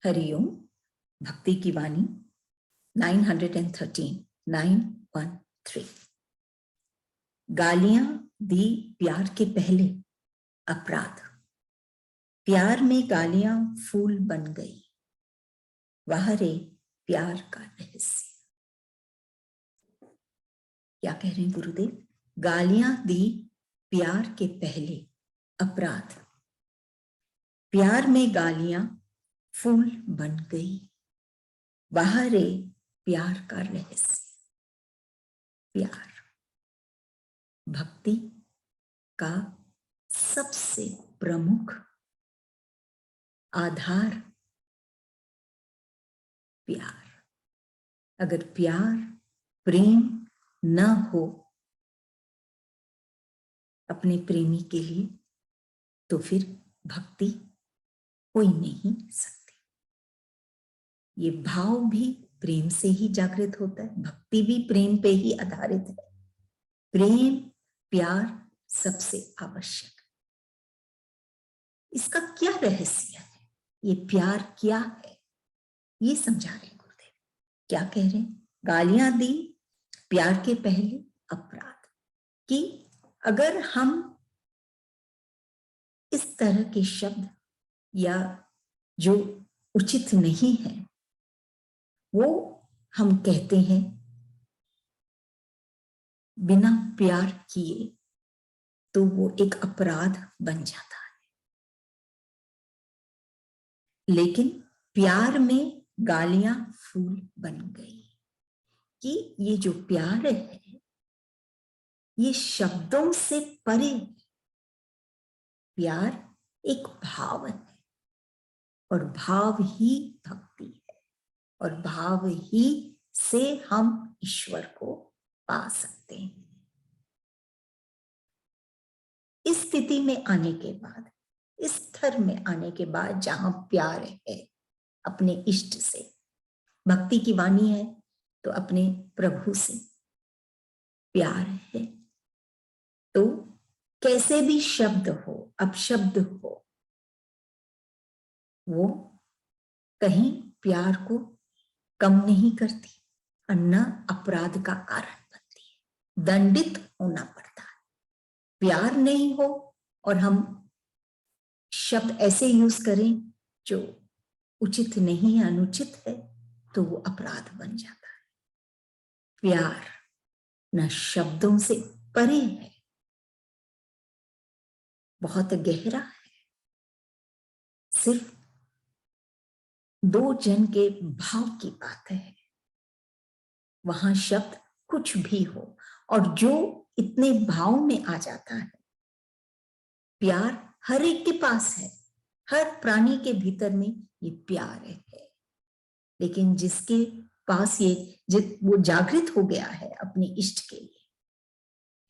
हरिओम। भक्ति की वाणी 913 913। गालियां दी प्यार के पहले अपराध। प्यार में गालियां फूल बन गई, वह रे प्यार का रहस्य। क्या कह रहे हैं गुरुदेव? गालियां दी प्यार के पहले अपराध। प्यार में गालियां फूल बन गई, वह रे प्यार का रहस्य। प्यार भक्ति का सबसे प्रमुख आधार। प्यार, अगर प्यार प्रेम न हो अपने प्रेमी के लिए, तो फिर भक्ति हो ही नहीं सकती। ये भाव भी प्रेम से ही जागृत होता है, भक्ति भी प्रेम पे ही आधारित है। प्रेम प्यार सबसे आवश्यक। इसका क्या रहस्य है? ये प्यार क्या है, ये समझा रहे गुरुदेव। क्या कह रहे हैं? गालियां दी प्यार के पहले अपराध। कि अगर हम इस तरह के शब्द या जो उचित नहीं है वो हम कहते हैं बिना प्यार किए, तो वो एक अपराध बन जाता है। लेकिन प्यार में गालियां फूल बन गई कि ये जो प्यार है ये शब्दों से परे है। प्यार एक भाव है और भाव ही भक्ति है, और भाव ही से हम ईश्वर को पा सकते हैं। इस स्थिति में आने के बाद, इस स्तर में आने के बाद, जहां प्यार है अपने इष्ट से, भक्ति की वाणी है तो अपने प्रभु से प्यार है, तो कैसे भी शब्द हो, अपशब्द हो, वो कहीं प्यार को कम नहीं करती और न अपराध का कारण बनती है। दंडित होना पड़ता है। प्यार नहीं हो और हम शब्द ऐसे यूज करें जो उचित नहीं है, अनुचित है, तो वो अपराध बन जाता है। प्यार न शब्दों से परे है, बहुत गहरा है। सिर्फ दो जन के भाव की बात है, वहां शब्द कुछ भी हो, और जो इतने भाव में आ जाता है। प्यार हर एक के पास है, हर प्राणी के भीतर में ये प्यार है। लेकिन जिसके पास ये वो जागृत हो गया है अपने इष्ट के लिए,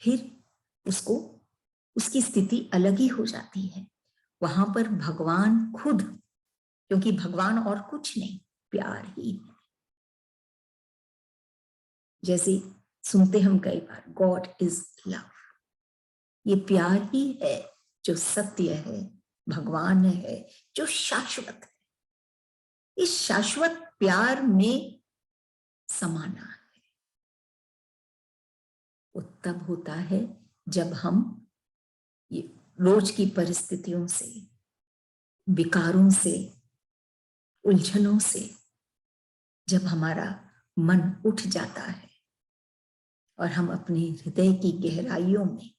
फिर उसको उसकी स्थिति अलग ही हो जाती है। वहां पर भगवान खुद, क्योंकि भगवान और कुछ नहीं, प्यार ही है। जैसे सुनते हम कई बार, गॉड इज लव। ये प्यार ही है जो सत्य है, भगवान है जो शाश्वत है। इस शाश्वत प्यार में समाना है। वो तब होता है जब हम ये रोज की परिस्थितियों से, विकारों से, उलझनों से जब हमारा मन उठ जाता है और हम अपने हृदय की गहराइयों में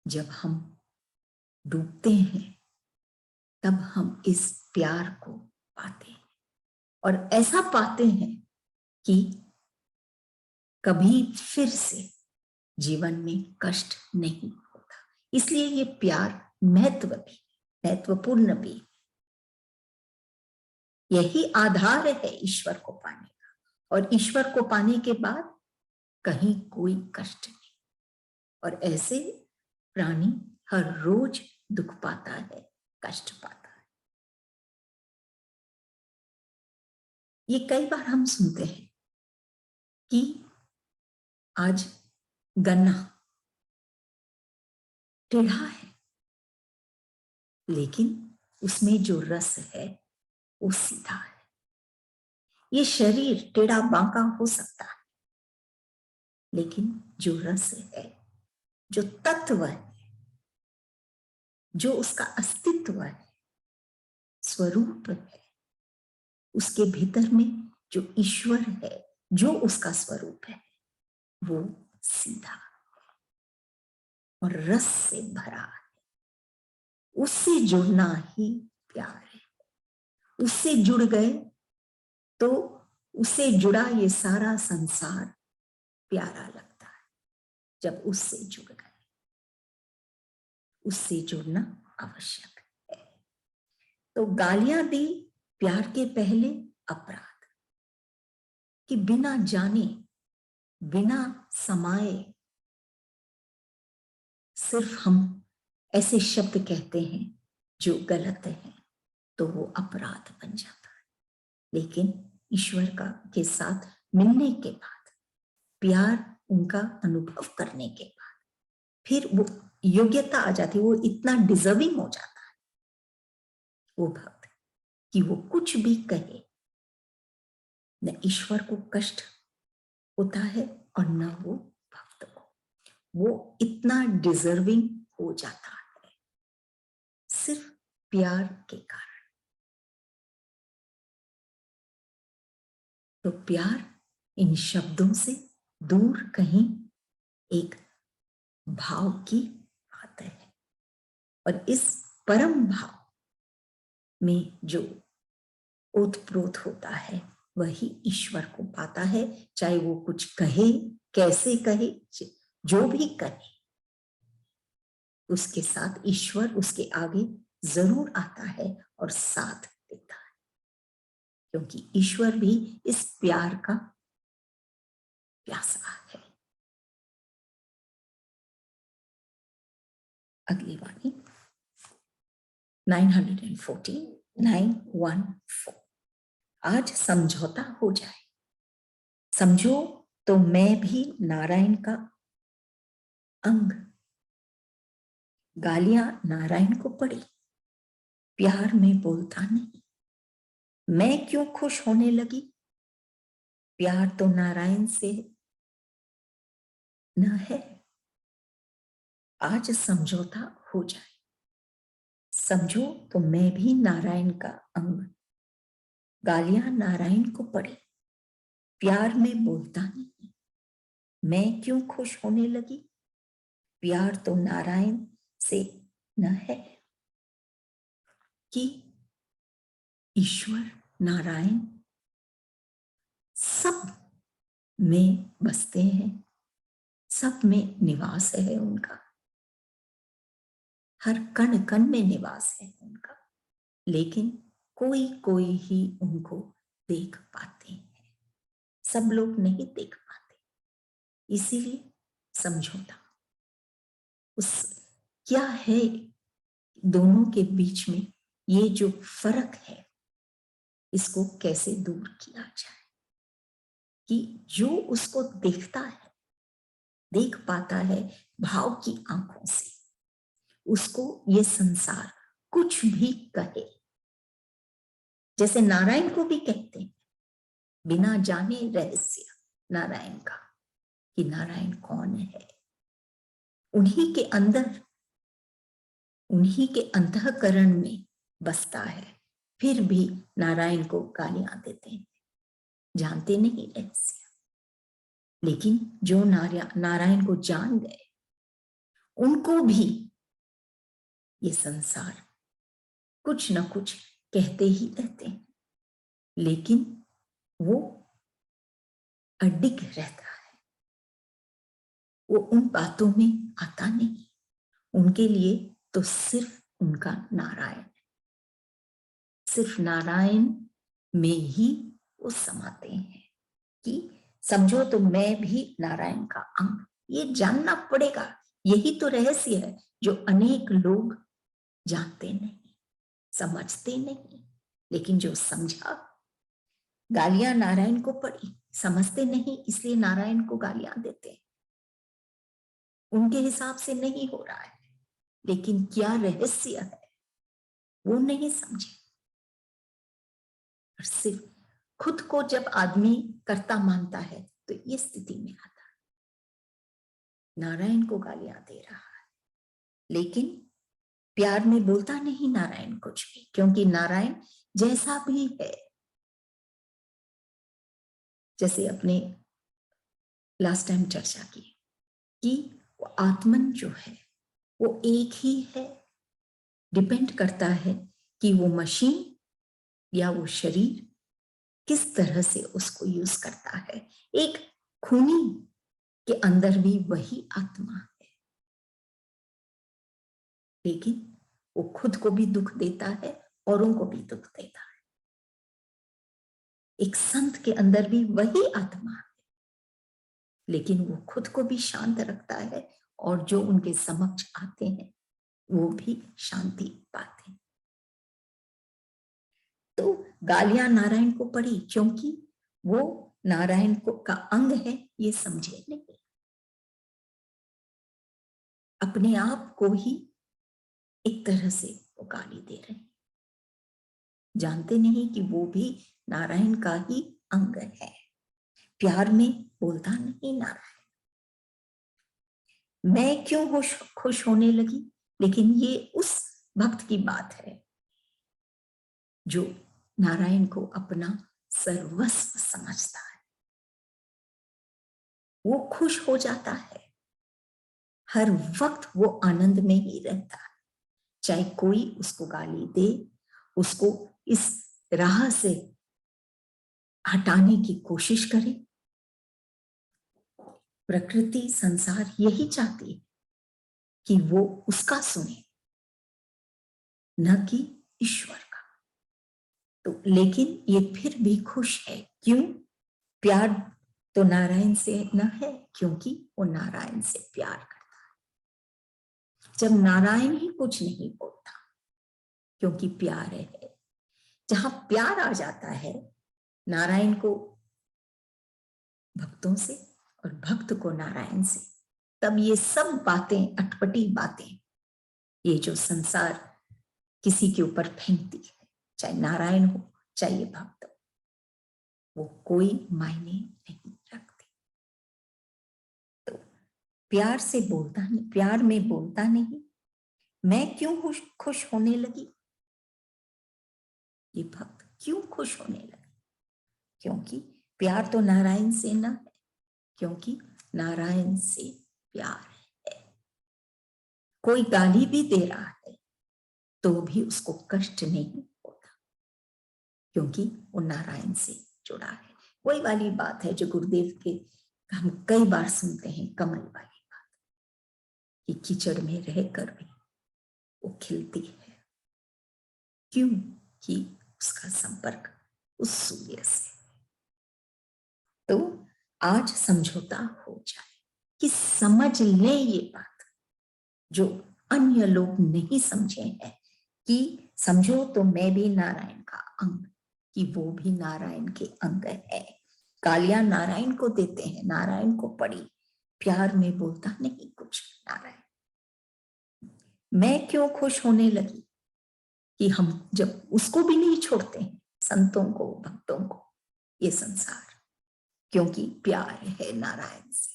जब हम डूबते हैं, तब हम इस प्यार को पाते हैं। और ऐसा पाते हैं कि कभी फिर से जीवन में कष्ट नहीं होता। इसलिए ये प्यार महत्वपूर्ण भी। यही आधार है ईश्वर को पाने का, और ईश्वर को पाने के बाद कहीं कोई कष्ट नहीं। और ऐसे प्राणी हर रोज दुख पाता है, कष्ट पाता है। ये कई बार हम सुनते हैं कि आज गन्ना टेढ़ा है, लेकिन उसमें जो रस है वो सीधा है। ये शरीर टेढ़ा बांका हो सकता है, लेकिन जो रस है, जो तत्व है, जो उसका अस्तित्व है, स्वरूप है, उसके भीतर में जो ईश्वर है, जो उसका स्वरूप है, वो सीधा और रस से भरा है। उससे जुड़ना ही प्यार है। उससे जुड़ गए तो उससे जुड़ा ये सारा संसार प्यारा लगता है। जब उससे जुड़ गए, उससे जुड़ना आवश्यक है। तो गालियां दी प्यार के पहले अपराध, कि बिना जाने, बिना समाये सिर्फ हम ऐसे शब्द कहते हैं जो गलत हैं, तो वो अपराध बन जाता है। लेकिन ईश्वर का के साथ मिलने के बाद, प्यार उनका अनुभव करने के बाद, फिर वो योग्यता आ जाती है, वो इतना डिजर्विंग हो जाता है वो भक्त, कि वो कुछ भी कहे, न ईश्वर को कष्ट होता है और न वो भक्त को। वो इतना डिजर्विंग हो जाता है सिर्फ प्यार के कारण। तो प्यार इन शब्दों से दूर कहीं एक भाव की बात है, और इस परम भाव में जो ओतप्रोत होता है वही ईश्वर को पाता है। चाहे वो कुछ कहे, कैसे कहे, जो भी कहे, उसके साथ ईश्वर उसके आगे जरूर आता है और साथ देता है, क्योंकि ईश्वर भी इस प्यार का प्यासा है। अगली वाणी 914, 914। आज समझौता हो जाए, समझो तो मैं भी नारायण का अंग। गालियां नारायण को पड़ी, प्यार में बोलता नहीं। मैं क्यों खुश होने लगी, प्यार तो नारायण से न है। आज समझौता हो जाए, समझो तो मैं भी नारायण का अंग। गालियां नारायण को पड़ी, प्यार में बोलता नहीं। मैं क्यों खुश होने लगी, प्यार तो नारायण से न है। कि ईश्वर नारायण सब में बसते हैं, सब में निवास है उनका, हर कण कण में निवास है उनका, लेकिन कोई कोई ही उनको देख पाते हैं, सब लोग नहीं देख पाते। इसीलिए समझौता। उस क्या है दोनों के बीच में ये जो फर्क है, इसको कैसे दूर किया जाए कि जो उसको देखता है, देख पाता है भाव की आंखों से, उसको ये संसार कुछ भी कहे, जैसे नारायण को भी कहते हैं, बिना जाने रहस्य नारायण का, कि नारायण कौन है, उन्हीं के अंदर, उन्हीं के अंतःकरण में बसता है, फिर भी नारायण को गालियां देते हैं, जानते नहीं रहस्य। लेकिन जो नारायण को जान गए, उनको भी ये संसार कुछ न कुछ कहते ही रहते हैं, लेकिन वो अडिग रहता है, वो उन बातों में आता नहीं। उनके लिए तो सिर्फ उनका नारायण, सिर्फ नारायण में ही वो समाते हैं। कि समझो तो मैं भी नारायण का अंग, ये जानना पड़ेगा। यही तो रहस्य है जो अनेक लोग जानते नहीं, समझते नहीं। लेकिन जो समझा, गालियां नारायण को पड़ी, समझते नहीं इसलिए नारायण को गालियां देते हैं, उनके हिसाब से नहीं हो रहा है, लेकिन क्या रहस्य है वो नहीं समझे। और सिर्फ खुद को जब आदमी कर्ता मानता है तो ये स्थिति में आता है, नारायण को गालियां दे रहा है, लेकिन प्यार में बोलता नहीं नारायण कुछ भी, क्योंकि नारायण जैसा भी है, जैसे अपने लास्ट टाइम चर्चा की कि वो आत्मन जो है वो एक ही है। डिपेंड करता है कि वो मशीन या वो शरीर किस तरह से उसको यूज करता है। एक खूनी के अंदर भी वही आत्मा है, लेकिन वो खुद को भी दुख देता है, औरों को भी दुख देता है। एक संत के अंदर भी वही आत्मा है, लेकिन वो खुद को भी शांत रखता है और जो उनके समक्ष आते हैं वो भी शांति पाते हैं। तो गालियां नारायण को पड़ी क्योंकि वो नारायण को का अंग है, ये समझे नहीं, अपने आप को ही एक तरह से वो गाली दे रहे हैं, जानते नहीं कि वो भी नारायण का ही अंग है। प्यार में बोलता नहीं नारायण, मैं क्यों खुश होने लगी, लेकिन ये उस भक्त की बात है जो नारायण को अपना सर्वस्व समझता है। वो खुश हो जाता है, हर वक्त वो आनंद में ही रहता है, चाहे कोई उसको गाली दे, उसको इस राह से हटाने की कोशिश करे। प्रकृति संसार यही चाहती है कि वो उसका सुने, न कि ईश्वर का। तो लेकिन ये फिर भी खुश है, क्यों? प्यार तो नारायण से न है, क्योंकि वो नारायण से प्यार करता है। जब नारायण ही कुछ नहीं बोलता, क्योंकि प्यार है, जहां प्यार आ जाता है नारायण को भक्तों से और भक्त को नारायण से, तब ये सब बातें, अटपटी बातें, ये जो संसार किसी के ऊपर फेंकती है, चाहे नारायण हो चाहे ये भक्त हो, वो कोई मायने नहीं रखती। तो प्यार से बोलता नहीं, प्यार में बोलता नहीं, मैं क्यों खुश होने लगी, ये भक्त क्यों खुश होने लगी, क्योंकि प्यार तो नारायण से ना है, क्योंकि नारायण से प्यार है। कोई गाली भी दे रहा है तो भी उसको कष्ट नहीं होता, क्योंकि वो नारायण से जुड़ा है। वही वाली बात है जो गुरुदेव के हम कई बार सुनते हैं, कमल वाली बात, कि कीचड़ में रहकर भी वो खिलती है, क्यों? कि उसका संपर्क उस सूर्य से। तो आज समझौता हो जाए कि समझ ले ये बात जो अन्य लोग नहीं समझे हैं, कि समझो तो मैं भी नारायण का अंग, कि वो भी नारायण के अंग है। गालियां नारायण को देते हैं, नारायण को पड़ी, प्यार में बोलता नहीं कुछ नारायण। मैं क्यों खुश होने लगी कि हम जब उसको भी नहीं छोड़ते हैं, संतों को, भक्तों को, ये संसार, क्योंकि प्यार है नारायण से,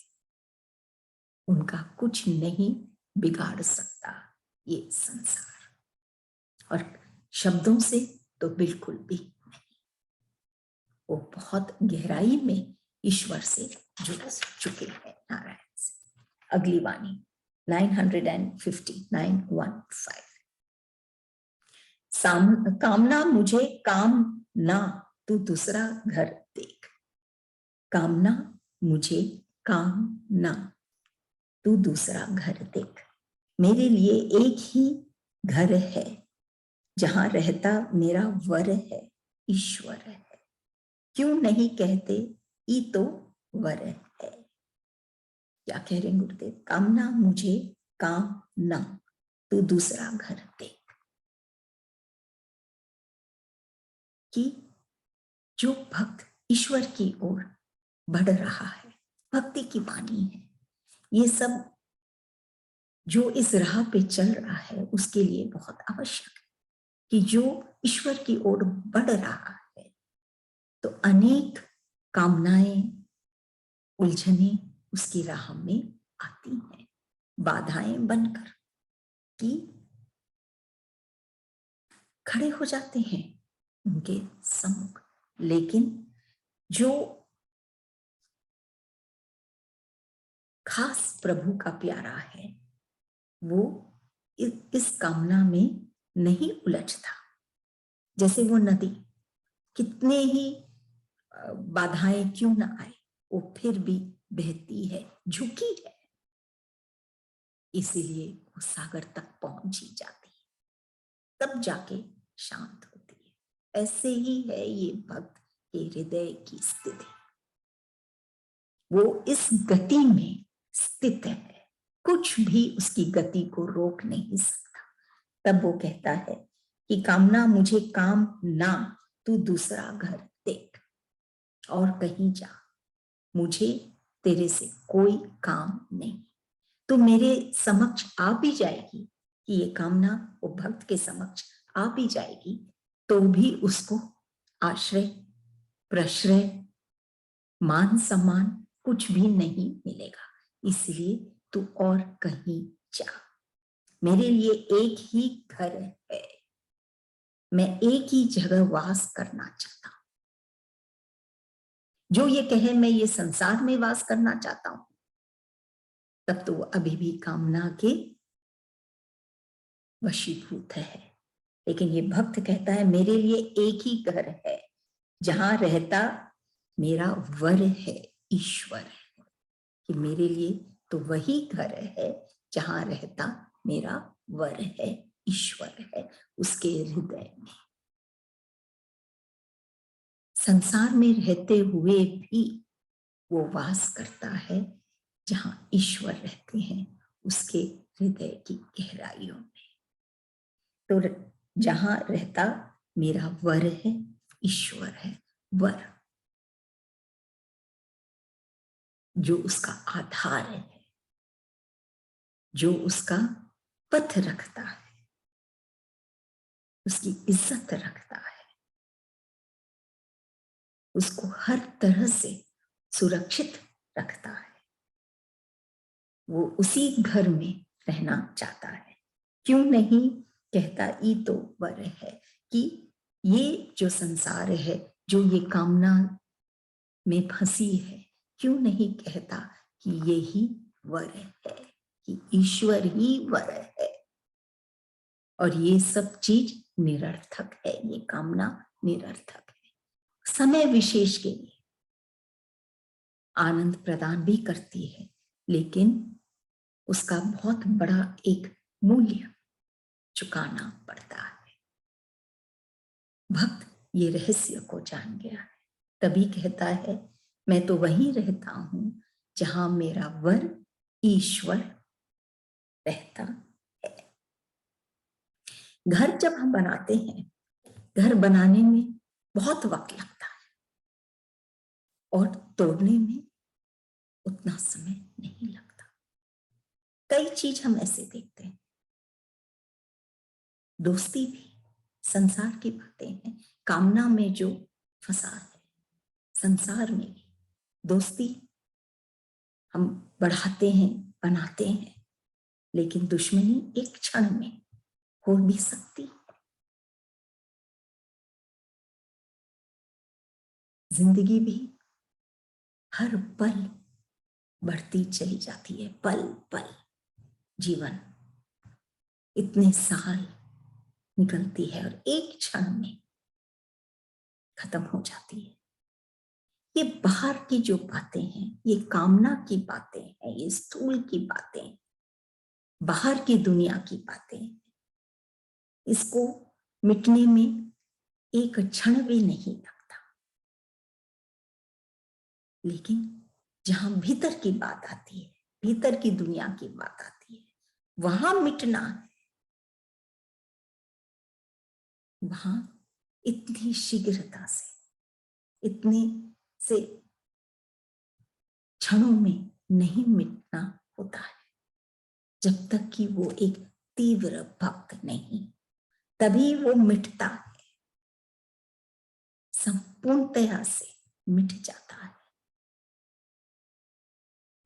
उनका कुछ नहीं बिगाड़ सकता ये संसार, और शब्दों से तो बिल्कुल भी नहीं। वो बहुत गहराई में ईश्वर से जुड़ चुके हैं नारायण से। अगली वाणी 959:1-5। कामना मुझे काम ना, तू दूसरा घर देख। कामना मुझे काम ना, तू दूसरा घर देख। मेरे लिए एक ही घर है, जहां रहता मेरा वर है, ईश्वर है। क्यों नहीं कहते ई तो वर है? क्या कह रहे गुरुदेव? कामना मुझे काम ना, तू दूसरा घर देख। कि जो भक्त ईश्वर की ओर बढ़ रहा है, भक्ति की वाणी है, ये सब जो इस राह पे चल रहा है उसके लिए बहुत आवश्यक है कि जो ईश्वर की ओर बढ़ रहा है अनेक कामनाएं, उलझने उसकी राह में आती हैं, बाधाएं बनकर कि खड़े हो जाते हैं उनके सम्मुख। लेकिन जो खास प्रभु का प्यारा है वो इस कामना में नहीं उलझता। जैसे वो नदी कितने ही बाधाएं क्यों ना आए वो फिर भी बहती है, झुकी है, इसीलिए वो सागर तक पहुंच ही जाती है, तब जाके शांत होती है। ऐसे ही है ये भक्त के हृदय की स्थिति, वो इस गति में स्थित है, कुछ भी उसकी गति को रोक नहीं सकता। तब वो कहता है कि कामना मुझे काम ना, तू दूसरा घर देख और कहीं जा, मुझे तेरे से कोई काम नहीं। तो मेरे समक्ष आ भी जाएगी कि ये कामना वो भक्त के समक्ष आ भी जाएगी, तो भी उसको आश्रय, प्रश्रय, मान सम्मान कुछ भी नहीं मिलेगा। इसलिए तू और कहीं जा, मेरे लिए एक ही घर है, मैं एक ही जगह वास करना चाहता हूं। जो ये कहे मैं ये संसार में वास करना चाहता हूं, तब तो वो अभी भी कामना के वशीभूत है। लेकिन ये भक्त कहता है मेरे लिए एक ही घर है जहां रहता मेरा वर है, ईश्वर है, कि मेरे लिए तो वही घर है जहां रहता मेरा वर है, ईश्वर है, उसके हृदय में। संसार में रहते हुए भी वो वास करता है जहां ईश्वर रहते हैं, उसके हृदय की गहराइयों में। तो जहां रहता मेरा वर है, ईश्वर है, वर जो उसका आधार है, जो उसका पथ रखता है, उसकी इज्जत रखता है, उसको हर तरह से सुरक्षित रखता है, वो उसी घर में रहना चाहता है। क्यों नहीं कहता ई तो वर है, कि ये जो संसार है, जो ये कामना में फंसी है, क्यों नहीं कहता कि ये ही वर है, कि ईश्वर ही वर है, और ये सब चीज निरर्थक है, ये कामना निरर्थक है। समय विशेष के लिए आनंद प्रदान भी करती है, लेकिन उसका बहुत बड़ा एक मूल्य चुकाना पड़ता है। भक्त ये रहस्य को जान गया है, तभी कहता है मैं तो वहीं रहता हूं जहां मेरा वर ईश्वर रहता है। घर जब हम बनाते हैं, घर बनाने में बहुत वक्त लगता है और तोड़ने में उतना समय नहीं लगता। कई चीज हम ऐसे देखते हैं, दोस्ती भी संसार की बातें हैं, कामना में जो फंसा है, संसार में भी दोस्ती हम बढ़ाते हैं, बनाते हैं, लेकिन दुश्मनी एक क्षण में हो भी सकती है। जिंदगी भी हर पल बढ़ती चली जाती है, पल पल जीवन इतने साल निकलती है और एक क्षण में खत्म हो जाती है। ये बाहर की जो बातें हैं, ये कामना की बातें हैं, ये स्थूल की बातें, बाहर की दुनिया की बातें, इसको मिटने में एक क्षण भी नहीं लगता। लेकिन जहां भीतर की बात आती है, भीतर की दुनिया की बात आती है, वहां मिटना है, वहां इतनी शीघ्रता से, इतने से क्षणों में नहीं मिटना होता है, जब तक कि वो एक तीव्र भक्त नहीं, तभी वो मिटता है संपूर्णतया से। मिट जाता है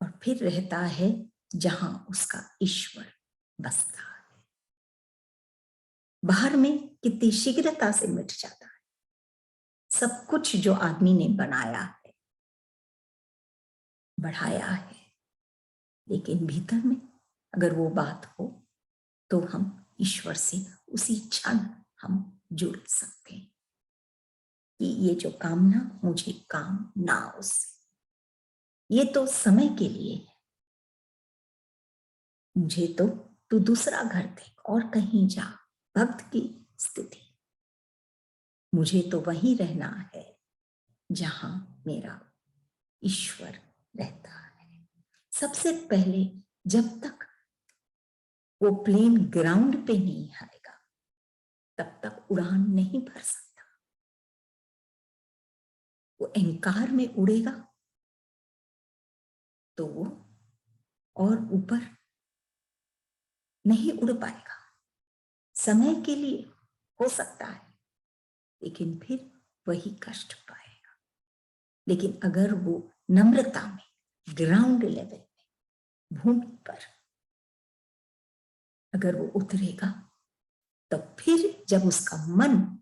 और फिर रहता है जहां उसका ईश्वर बसता है। बाहर में कितनी शीघ्रता से मिट जाता है सब कुछ जो आदमी ने बनाया है, बढ़ाया है, लेकिन भीतर में अगर वो बात हो तो हम ईश्वर से उसी क्षण हम जुड़ सकते हैं कि ये जो कामना मुझे काम ना उससे, ये तो समय के लिए है, मुझे तो तू दूसरा घर देख और कहीं जा। भक्त की स्थिति, मुझे तो वहीं रहना है जहां मेरा ईश्वर रहता है। सबसे पहले जब तक वो प्लेन ग्राउंड पे नहीं आएगा तब तक उड़ान नहीं भर सकता। वो अहंकार में उड़ेगा तो वो और ऊपर नहीं उड़ पाएगा। समय के लिए हो सकता है लेकिन फिर वही कष्ट पाएगा। लेकिन अगर वो नम्रता में ग्राउंड लेवल में भूमि पर अगर वो उतरेगा तो फिर जब उसका मन,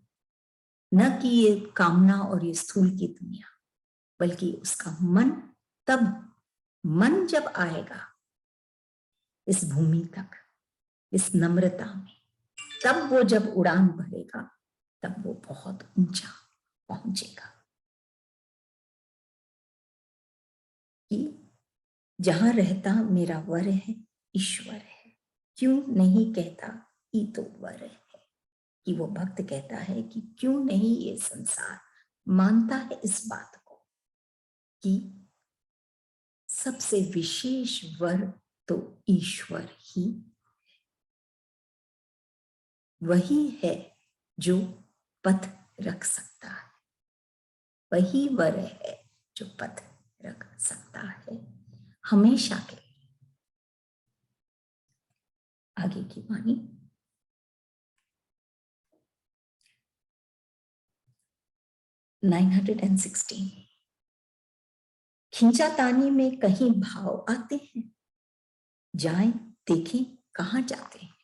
न कि ये कामना और ये स्थूल की दुनिया, बल्कि उसका मन, तब मन जब आएगा इस भूमि तक, इस नम्रता में, तब वो जब उड़ान भरेगा तब वो बहुत ऊंचा पहुंचेगा। कि जहां रहता मेरा वर है, ईश्वर है, क्यों नहीं कहता ये तो वर है। कि वो भक्त कहता है कि क्यों नहीं ये संसार मानता है इस बात को कि सबसे विशेष वर तो ईश्वर ही, वही है जो पथ रख सकता है, वही वर है जो पथ रख सकता है हमेशा के लिए। आगे की वाणी, (916) खींचातानी में कहीं भाव आते हैं, जाएं देखें कहां जाते हैं।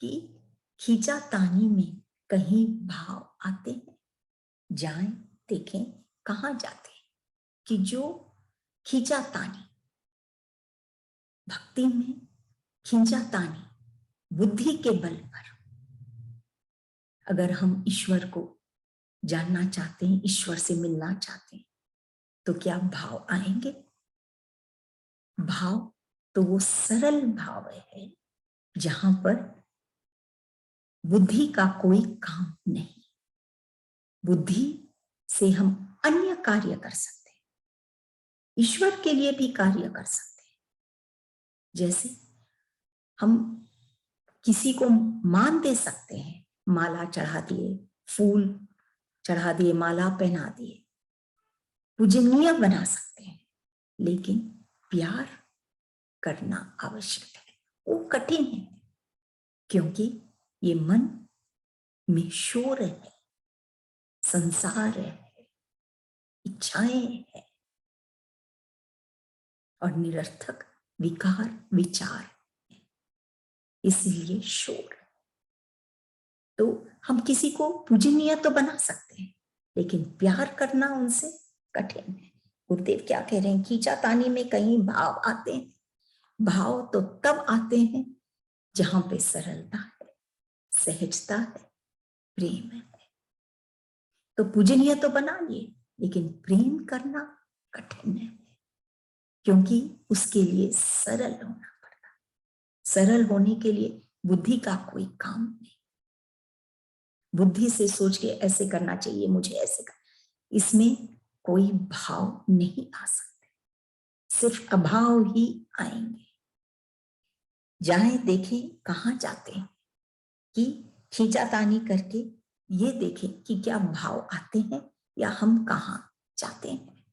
कि खींचातानी में कहीं भाव आते हैं, जाएं देखें कहां जाते हैं। कि जो खींचातानी, भक्ति में खींचातानी बुद्धि के बल पर, अगर हम ईश्वर को जानना चाहते हैं, ईश्वर से मिलना चाहते हैं, तो क्या भाव आएंगे? भाव तो वो सरल भाव है जहां पर बुद्धि का कोई काम नहीं। बुद्धि से हम अन्य कार्य कर सकते हैं, ईश्वर के लिए भी कार्य कर सकते हैं। जैसे हम किसी को मान दे सकते हैं, माला चढ़ा दिए, फूल चढ़ा दिए, माला पहना दिए, पूजनीय बना सकते हैं, लेकिन प्यार करना आवश्यक है। वो कठिन है क्योंकि ये मन में शोर है, संसार है, इच्छाएं है और निरर्थक विकार विचार है, इसलिए शोर। तो हम किसी को पूजनीय तो बना सकते हैं लेकिन प्यार करना उनसे कठिन है। गुरुदेव क्या कह रहे हैं? खींचातानी में कहीं भाव आते हैं, भाव तो तब आते हैं जहां पे सरलता है, सहजता है, प्रेम है। तो पूजनीय तो बना लिए लेकिन प्रेम करना कठिन है क्योंकि उसके लिए सरल होना पड़ता है। सरल होने के लिए बुद्धि का कोई काम नहीं। बुद्धि से सोच के ऐसे करना चाहिए, मुझे ऐसे कर, इसमें कोई भाव नहीं आ सकते, सिर्फ अभाव ही आएंगे। जाएं देखें कहां जाते हैं। कि खींचातानी करके ये देखें कि क्या भाव आते हैं या हम कहां जाते हैं।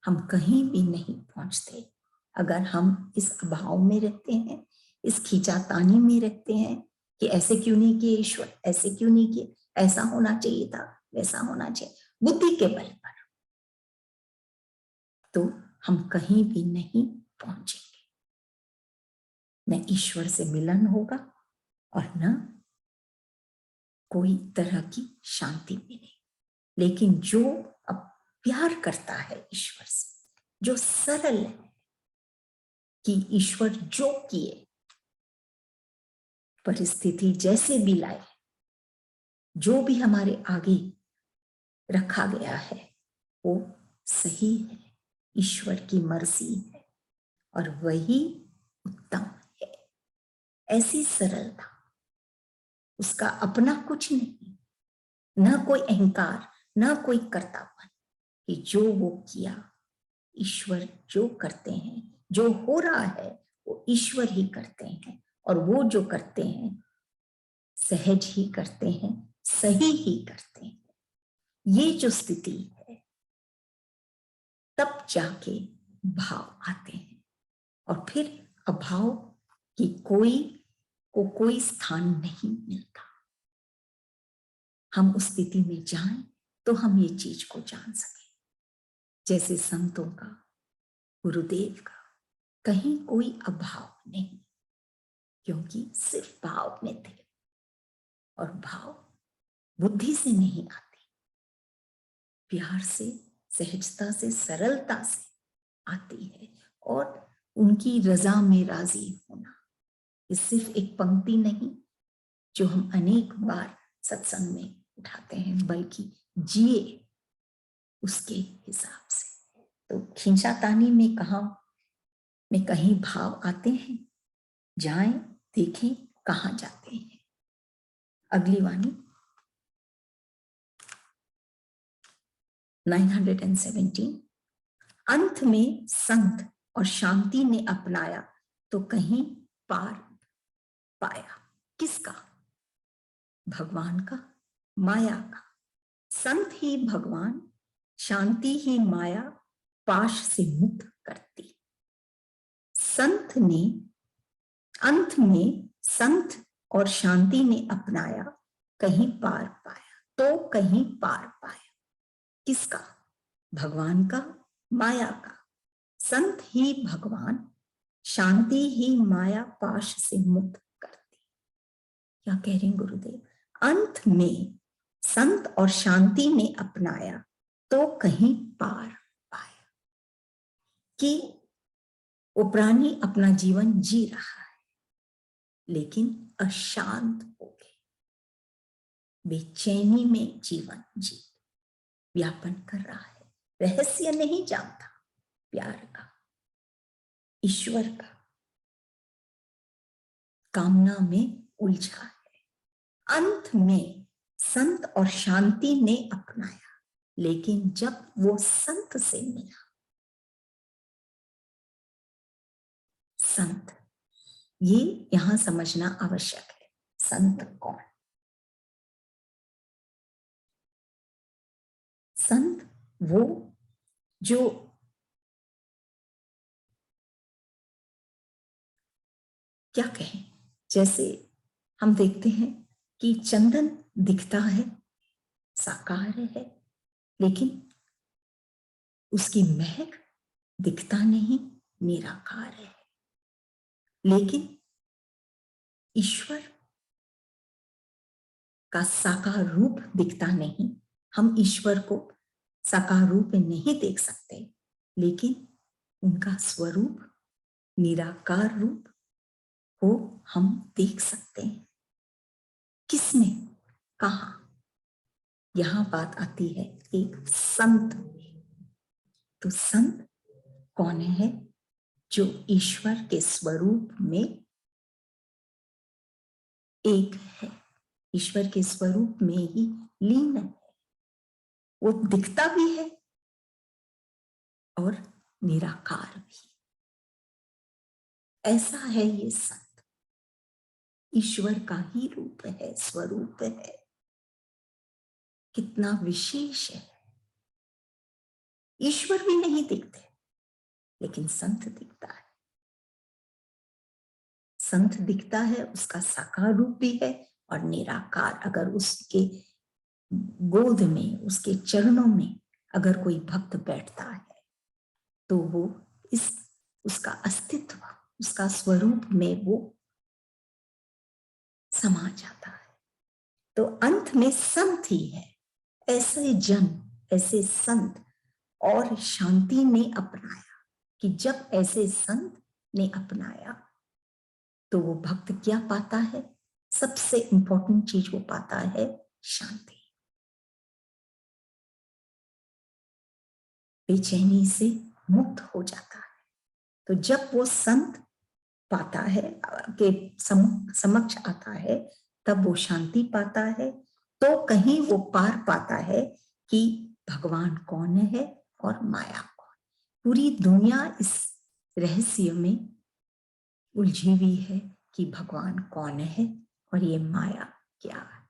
हम कहीं भी नहीं पहुंचते अगर हम इस अभाव में रहते हैं, इस खींचातानी में रहते हैं कि ऐसे क्यों नहीं किए ईश्वर, ऐसे क्यों नहीं किए, ऐसा होना चाहिए था, वैसा होना चाहिए, बुद्धि के बल पर। तो हम कहीं भी नहीं पहुंचेंगे। न ईश्वर से मिलन होगा और न कोई तरह की शांति मिलेगी। लेकिन जो अब प्यार करता है ईश्वर से, जो सरल है कि ईश्वर जो किए, परिस्थिति जैसे भी लाए, जो भी हमारे आगे रखा गया है वो सही है, ईश्वर की मर्जी है और वही उत्तम है। ऐसी सरलता, उसका अपना कुछ नहीं, न कोई अहंकार, न कोई कर्तापन, कि जो वो किया, ईश्वर जो करते हैं, जो हो रहा है वो ईश्वर ही करते हैं और वो जो करते हैं सहज ही करते हैं, सही ही करते हैं। ये जो स्थिति है, तब जाके भाव आते हैं और फिर अभाव की कोई स्थान नहीं मिलता। हम उस स्थिति में जाएं तो हम ये चीज को जान सकें। जैसे संतों का, गुरुदेव का कहीं कोई अभाव नहीं, क्योंकि सिर्फ भाव में थे और भाव बुद्धि से नहीं आते, प्यार से, सहजता से, सरलता से आती है। और उनकी रजा में राजी होना, ये सिर्फ एक पंक्ति नहीं जो हम अनेक बार सत्संग में उठाते हैं, बल्कि जिए उसके हिसाब से। तो खींचातानी में कहीं भाव आते हैं, जाएं देखें कहां जाते हैं। अगली वाणी 917। अंत में संत और शांति ने अपनाया तो कहीं पार पाया। किसका? भगवान का, माया का। संत ही भगवान, शांति ही माया पाश से मुक्त करती। संत ने, अंत में संत और शांति ने अपनाया, कहीं पार पाया तो कहीं पार पाया। किसका? भगवान का, माया का। संत ही भगवान, शांति ही माया पाश से मुक्त करती। क्या कह रहे हैं गुरुदेव? अंत में संत और शांति ने अपनाया तो कहीं पार पाया। कि वो प्राणी अपना जीवन जी रहा है लेकिन अशांत हो गए, बेचैनी में जीवन जी व्यापन कर रहा है, रहस्य नहीं जानता प्यार का, ईश्वर का, कामना में उलझा है। अंत में संत और शांति ने अपनाया, लेकिन जब वो संत से मिला, संत, ये यहां समझना आवश्यक है। संत कौन? संत वो जो क्या कहें, जैसे हम देखते हैं कि चंदन दिखता है, साकार है, लेकिन उसकी महक दिखता नहीं, निराकार है। लेकिन ईश्वर का साकार रूप दिखता नहीं, हम ईश्वर को साकार रूप में नहीं देख सकते, लेकिन उनका स्वरूप, निराकार रूप को हम देख सकते हैं। किसमें? कहा? यहां बात आती है एक संत में। तो संत कौन है? जो ईश्वर के स्वरूप में एक है, ईश्वर के स्वरूप में ही लीन है। वो दिखता भी है और निराकार भी। ऐसा है ये संत, ईश्वर का ही रूप है, स्वरूप है। कितना विशेष है। ईश्वर भी नहीं दिखते, लेकिन संत दिखता है। संत दिखता है, उसका साकार रूप भी है और निराकार। अगर उसके गोद में, उसके चरणों में अगर कोई भक्त बैठता है तो वो इस उसका अस्तित्व, उसका स्वरूप में वो समा जाता है। तो अंत में संत ही है। ऐसे जन, ऐसे संत और शांति ने अपनाया कि जब ऐसे संत ने अपनाया तो वो भक्त क्या पाता है? सबसे इंपॉर्टेंट चीज वो पाता है शांति। बेचैनी से मुक्त हो जाता है। तो जब वो संत पाता है, के समक्ष आता है, तब वो शांति पाता है। तो कहीं वो पार पाता है कि भगवान कौन है और माया कौन। पूरी दुनिया इस रहस्य में उलझी हुई है कि भगवान कौन है और ये माया क्या है।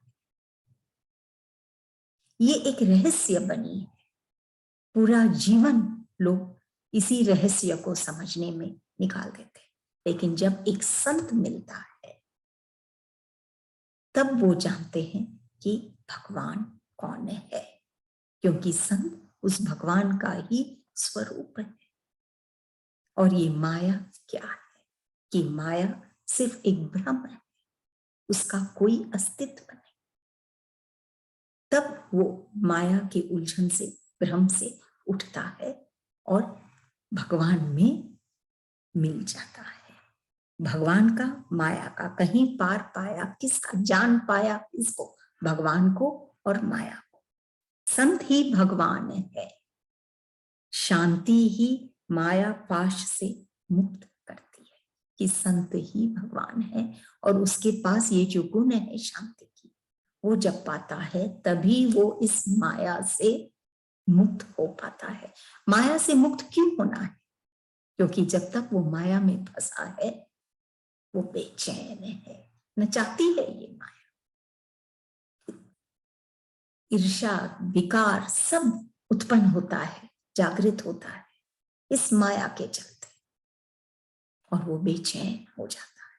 ये एक रहस्य बनी है। पूरा जीवन लोग इसी रहस्य को समझने में निकाल देते हैं। लेकिन जब एक संत मिलता है तब वो जानते हैं कि भगवान कौन है, क्योंकि संत उस भगवान का ही स्वरूप है। और ये माया क्या है? कि माया सिर्फ एक भ्रम है, उसका कोई अस्तित्व नहीं। तब वो माया के उलझन से, भ्रम से उठता है और भगवान में मिल जाता है। भगवान का, माया का कहीं पार पाया, किसका जान पाया? इसको, भगवान को और माया को। संत ही भगवान है। शांति ही माया पाश से मुक्त करती है कि संत ही भगवान है। और उसके पास ये जो गुण है शांति की, वो जब पाता है तभी वो इस माया से मुक्त हो पाता है। माया से मुक्त क्यों होना है? क्योंकि जब तक वो माया में फंसा है वो बेचैन है, न चाहती है ये माया। ईर्ष्या, विकार सब उत्पन्न होता है, जागृत होता है इस माया के चलते, और वो बेचैन हो जाता है।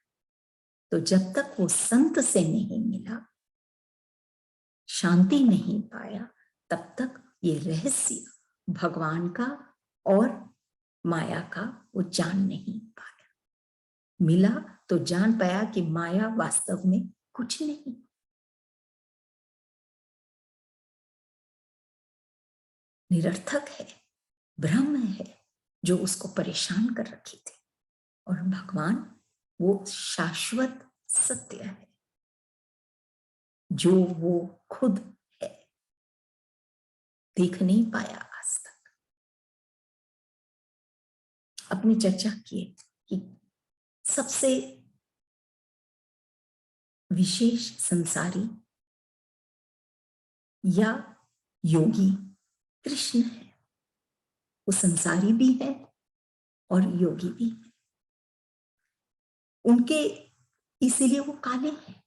तो जब तक वो संत से नहीं मिला, शांति नहीं पाया, तब तक ये रहस्य भगवान का और माया का वो जान नहीं पाया। मिला तो जान पाया कि माया वास्तव में कुछ नहीं, निरर्थक है, भ्रम है जो उसको परेशान कर रखी थी। और भगवान वो शाश्वत सत्य है जो वो खुद है, देख नहीं पाया आज तक। अपनी चर्चा किए कि सबसे विशेष संसारी या योगी कृष्ण है। वो संसारी भी है और योगी भी है। उनके इसीलिए वो काले हैं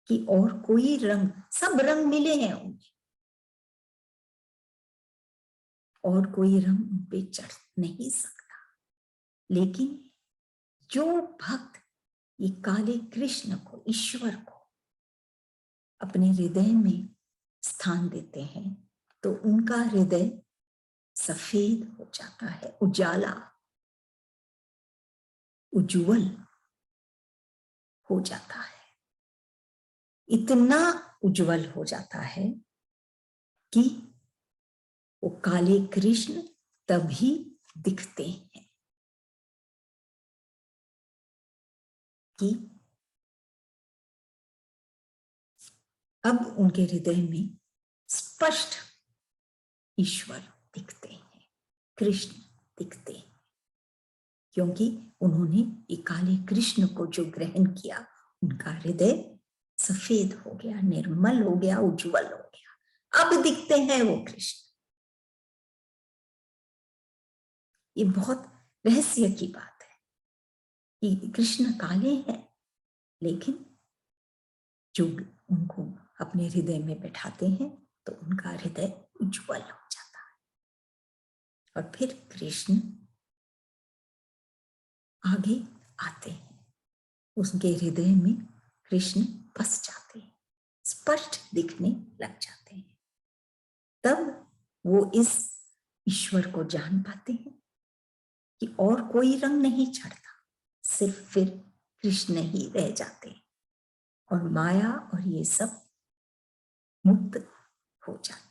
कि और कोई रंग, सब रंग मिले हैं उनके, और कोई रंग उन पे चढ़ नहीं सकता। लेकिन जो भक्त ये काले कृष्ण को, ईश्वर को अपने हृदय में स्थान देते हैं तो उनका हृदय सफेद हो जाता है, उजाला, उज्जवल हो जाता है। इतना उज्जवल हो जाता है कि वो काले कृष्ण तभी दिखते हैं कि अब उनके हृदय में स्पष्ट ईश्वर दिखते हैं, कृष्ण दिखते हैं, क्योंकि उन्होंने ये काले कृष्ण को जो ग्रहण किया, उनका हृदय सफेद हो गया, निर्मल हो गया, उज्जवल हो गया। अब दिखते हैं वो कृष्ण। ये बहुत रहस्य की बात है कि कृष्ण काले हैं, लेकिन जो उनको अपने हृदय में बैठाते हैं तो उनका हृदय उज्जवल हो जाता है। और फिर कृष्ण आगे आते हैं, उसके हृदय में कृष्ण बस जाते हैं, स्पष्ट दिखने लग जाते हैं। तब वो इस ईश्वर को जान पाते हैं कि और कोई रंग नहीं चढ़ता, सिर्फ फिर कृष्ण ही रह जाते और माया और ये सब मुक्त हो जाते।